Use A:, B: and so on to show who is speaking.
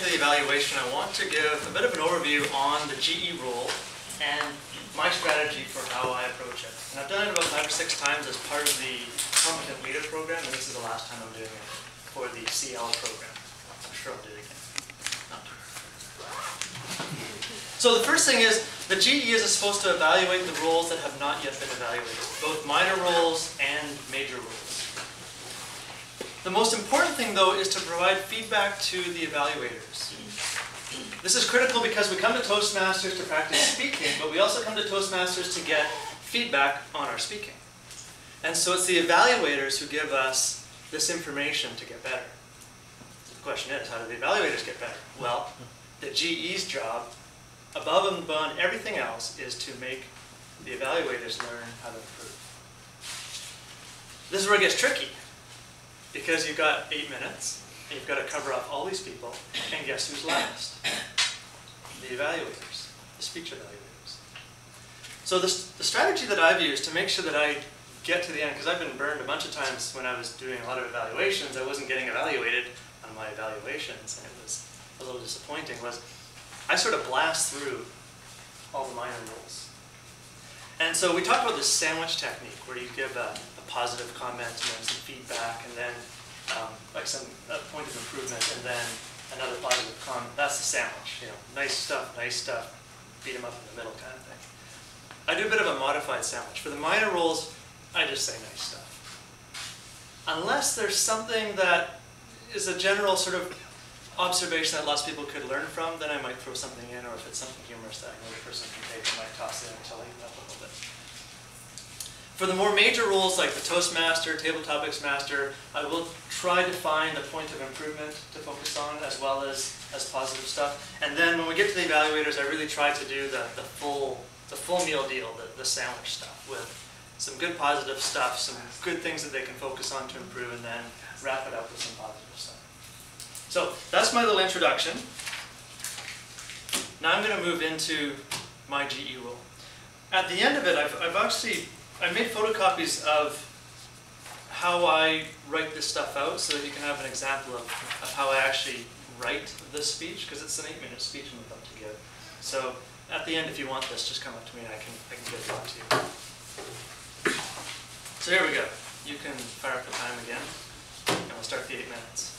A: into the evaluation, I want to give a bit of an overview on the GE rule and my strategy for how I approach it. And I've done it about 5 or 6 times as part of the Competent Leader program, and this is the last time I'm doing it for the CL program. I'm sure I'll do it again. So the first thing is, the GE is supposed to evaluate the rules that have not yet been evaluated, both minor rules and major rules. The most important thing, though, is to provide feedback to the evaluators. This is critical because we come to Toastmasters to practice speaking, but we also come to Toastmasters to get feedback on our speaking. And so it's the evaluators who give us this information to get better. So the question is, how do the evaluators get better? Well, the GE's job, above and beyond everything else, is to make the evaluators learn how to improve. This is where it gets tricky, because you've got 8 minutes, and you've got to cover off all these people, and guess who's last? The evaluators, the speech evaluators. So the strategy that I've used to make sure that I get to the end, because I've been burned a bunch of times when I was doing a lot of evaluations, I wasn't getting evaluated on my evaluations, and it was a little disappointing, was I sort of blast through all the minor rules. And so we talked about this sandwich technique, where you give a positive comment and then some feedback, and then like some point of improvement, and then another positive comment. That's the sandwich. You know, nice stuff, beat them up in the middle kind of thing. I do a bit of a modified sandwich. For the minor rules, I just say nice stuff. Unless there's something that is a general sort of observation that lots of people could learn from, then I might throw something in, or if it's something humorous that I know the person can take, I might toss it in to lighten up a little bit. For the more major rules like the Toastmaster, Table Topics Master, I will try to find a point of improvement to focus on, as well as positive stuff. And then when we get to the evaluators, I really try to do the full meal deal, the sandwich stuff, with some good positive stuff, some good things that they can focus on to improve, and then wrap it up with some positive stuff. So that's my little introduction. Now I'm going to move into my GE rule. At the end of it, I made photocopies of how I write this stuff out, so that you can have an example of how I actually write this speech, because it's an 8-minute speech I'm about to give. So at the end, if you want this, just come up to me and I can give it out to you. So here we go. You can fire up the time again, and we'll start the 8 minutes.